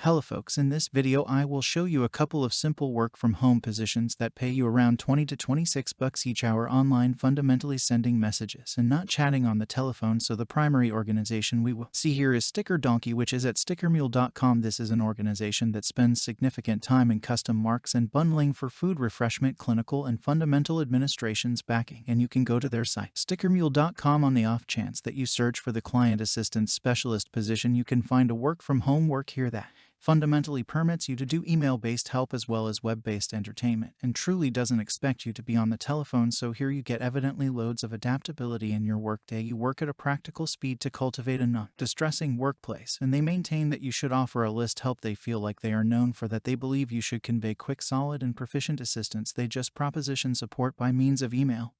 Hello folks, in this video I will show you a couple of simple work from home positions that pay you around 20 to 26 bucks each hour online, fundamentally sending messages and not chatting on the telephone. So the primary organization we will see here is Sticker Donkey, which is at stickermule.com. This is an organization that spends significant time in custom marks and bundling for food, refreshment, clinical and fundamental administrations backing, and you can go to their site stickermule.com. On the off chance that you search for the client assistance specialist position, you can find a work from home work here that fundamentally permits you to do email-based help as well as web-based entertainment, and truly doesn't expect you to be on the telephone. So here you get evidently loads of adaptability in your workday. You work at a practical speed to cultivate a non-distressing workplace, and they maintain that you should offer a list help. They feel like they are known for that. They believe you should convey quick, solid, and proficient assistance. They just proposition support by means of email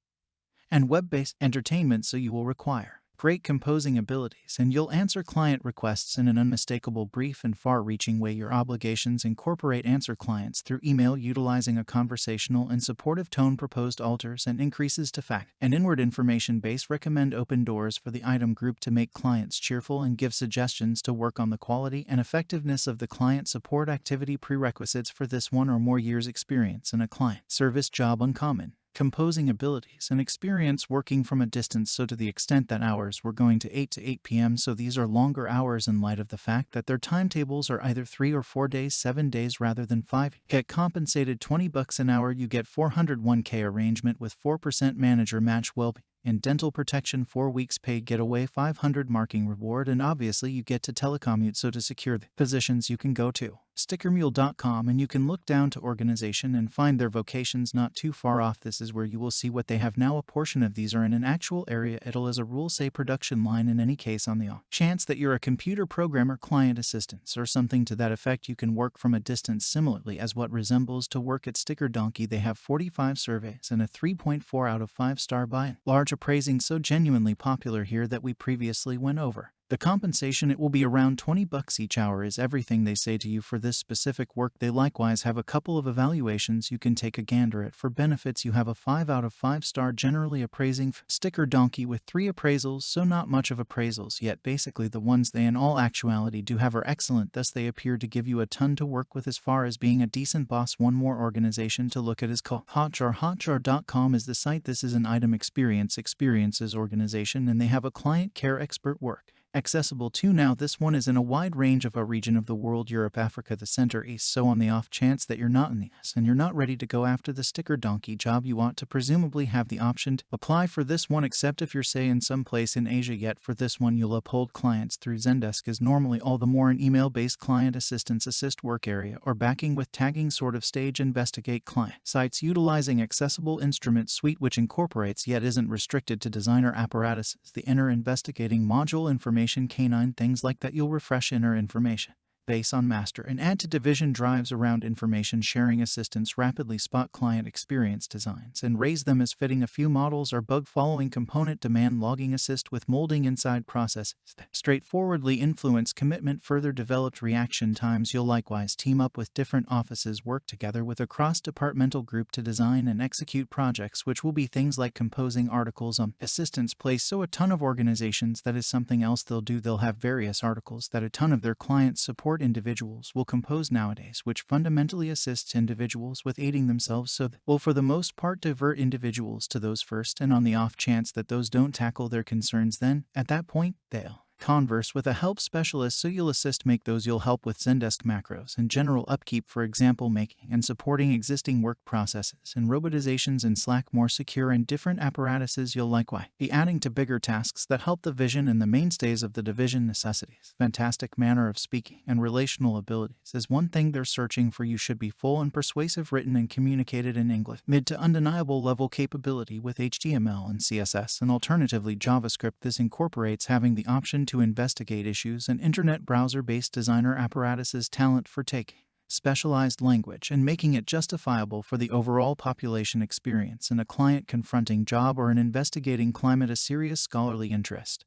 and web-based entertainment, so you will require great composing abilities, and you'll answer client requests in an unmistakable, brief, and far-reaching way. Your obligations incorporate answer clients through email utilizing a conversational and supportive tone, proposed alters and increases to fact and inward information base, recommend open doors for the item group to make clients cheerful, and give suggestions to work on the quality and effectiveness of the client support activity. Prerequisites for this: 1 or more years experience in a client service job, uncommon composing abilities, and experience working from a distance. So to the extent that hours, we're going to 8 to 8 p.m. So these are longer hours in light of the fact that their timetables are either 3 or 4 days, 7 days rather than 5. Get compensated 20 bucks an hour. You get 401k arrangement with 4% manager match, well and dental protection, 4 weeks paid getaway, 500 marking reward, and obviously you get to telecommute. So to secure the positions, you can go to stickermule.com and you can look down to organization and find their vocations not too far off. This is where you will see what they have now. A portion of these are in an actual area. It'll, as a rule, say production line. In any case, on the off chance that you're a computer programmer, client assistance, or something to that effect, you can work from a distance. Similarly, as what resembles to work at Sticker Donkey, they have 45 surveys and a 3.4 out of 5 star by and large appraising. So genuinely popular here that we previously went over. The compensation, it will be around 20 bucks each hour, is everything they say to you for this specific work. They likewise have a couple of evaluations you can take a gander at. For benefits, you have a 5 out of 5 star generally appraising Sticker Donkey with 3 appraisals, so not much of appraisals yet. Basically the ones they in all actuality do have are excellent, thus they appear to give you a ton to work with as far as being a decent boss. One more organization to look at is called Hotjar. Hotjar.com is the site. This is an item experiences organization, and they have a client care expert work accessible to now. This one is in a wide range of a region of the world: Europe, Africa, the Center East. So on the off chance that you're not in the US and you're not ready to go after the Sticker Donkey job, you ought to presumably have the option to apply for this one, except if you're, say, in some place in Asia. Yet for this one you'll uphold clients through Zendesk, is normally all the more an email-based client assistance assist work area, or backing with tagging sort of stage investigate client sites utilizing accessible instrument suite, which incorporates yet isn't restricted to designer apparatuses, the inner investigating module, information canine, things like that. You'll refresh inner information base on master and add to division drives around information sharing assistance, rapidly spot client experience designs and raise them as fitting. A few models are bug following, component demand logging, assist with molding inside processes, straightforwardly influence commitment, further developed reaction times. You'll likewise team up with different offices, work together with a cross-departmental group to design and execute projects, which will be things like composing articles on assistance place. So a ton of organizations, that is something else they'll do. They'll have various articles that a ton of their clients support individuals will compose nowadays, which fundamentally assists individuals with aiding themselves, so that will for the most part divert individuals to those first, and on the off chance that those don't tackle their concerns, then at that point they'll converse with a help specialist. So you'll assist make those. You'll help with Zendesk macros and general upkeep, for example making and supporting existing work processes and robotizations in Slack more secure and different apparatuses. You'll likewise be adding to bigger tasks that help the vision and the mainstays of the division. Necessities: fantastic manner of speaking and relational abilities is one thing they're searching for. You should be full and persuasive, written and communicated in English, mid to undeniable level capability with HTML and CSS, and alternatively JavaScript. This incorporates having the option to investigate issues and internet browser-based designer apparatuses, talent for taking specialized language and making it justifiable for the overall population experience in a client confronting job or an investigating climate, a serious scholarly interest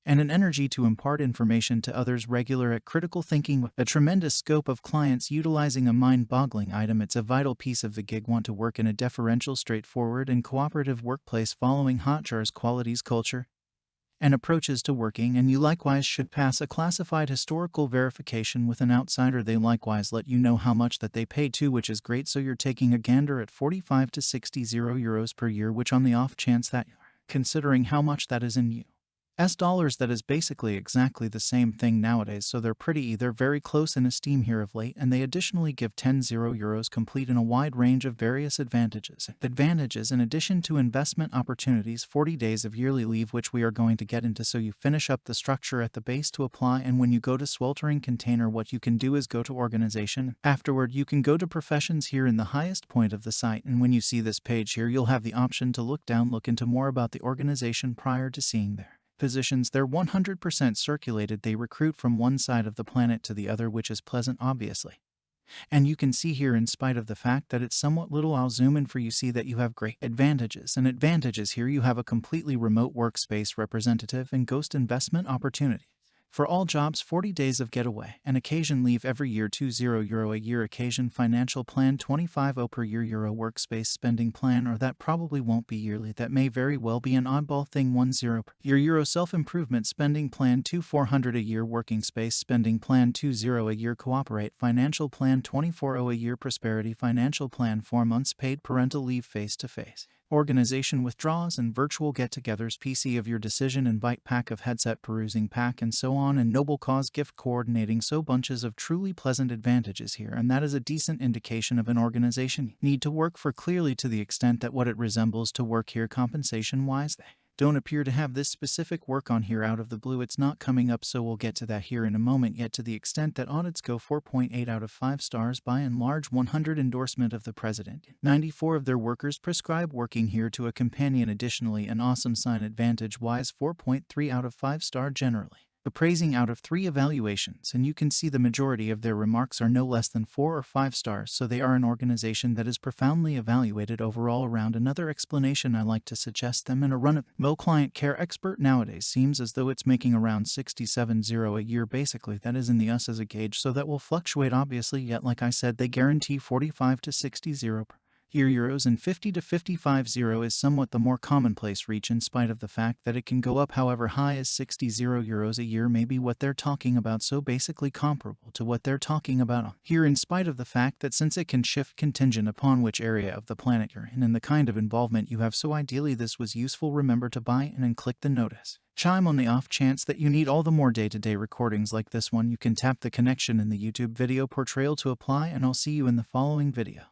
and an energy to impart information to others, regular at critical thinking with a tremendous scope of clients utilizing a mind-boggling item. It's a vital piece of the gig. Want to work in a deferential, straightforward and cooperative workplace following Hotjar's qualities: culture and approaches to working, and you likewise should pass a classified historical verification with an outsider. They likewise let you know how much that they pay too, which is great. So you're taking a gander at 45 to 60 euros per year, which on the off chance that, considering how much that is in US dollars, that is basically exactly the same thing nowadays. So they're very close in esteem here of late, and they additionally give 10 euros complete in a wide range of various advantages. In addition to investment opportunities, 40 days of yearly leave, which we are going to get into. So you finish up the structure at the base to apply, and when you go to sweltering container, what you can do is go to organization. Afterward, you can go to professions here in the highest point of the site, and when you see this page here, you'll have the option to look into more about the organization prior to seeing there. Positions, they're 100% circulated. They recruit from one side of the planet to the other, which is pleasant, obviously. And you can see here, in spite of the fact that it's somewhat little, I'll zoom in for you, see that you have great advantages. And advantages here, you have a completely remote workspace representative and ghost investment opportunity. For all jobs, 40 days of getaway, and occasion leave every year, 20 euro a year occasion financial plan, 25 per year euro workspace spending plan, or that probably won't be yearly, that may very well be an oddball thing, 10 per year euro self-improvement spending plan, 400 a year working space spending plan, 20 a year cooperate financial plan, 24 a year prosperity financial plan, 4 months paid parental leave face-to-face. Organization withdrawals and virtual get-togethers, PC of your decision, invite pack of headset perusing pack, and so on, and noble cause gift coordinating. So bunches of truly pleasant advantages here, and that is a decent indication of an organization you need to work for, clearly to the extent that what it resembles to work here compensation-wise. They don't appear to have this specific work on here out of the blue. It's not coming up, so we'll get to that here in a moment. Yet to the extent that audits go, 4.8 out of 5 stars by and large, 100 endorsement of the president. 94 of their workers prescribe working here to a companion. Additionally, an awesome sign advantage-wise, 4.3 out of 5 star generally. Appraising out of 3 evaluations, and you can see the majority of their remarks are no less than 4 or 5 stars, so they are an organization that is profoundly evaluated overall around. Another explanation I like to suggest them in a run-of-the-mill client care expert nowadays seems as though it's making around 67 a year. Basically, that is in the US as a gauge, so that will fluctuate obviously, yet like I said, they guarantee 45 to 60 per year euros, and 50 to 55 is somewhat the more commonplace reach, in spite of the fact that it can go up however high as 60 euros a year may be what they're talking about, so basically comparable to what they're talking about here, in spite of the fact that since it can shift contingent upon which area of the planet you're in and the kind of involvement you have. So ideally this was useful. Remember to buy in and click the notice chime on the off chance that you need all the more day-to-day recordings like this one. You can tap the connection in the YouTube video portrayal to apply, and I'll see you in the following video.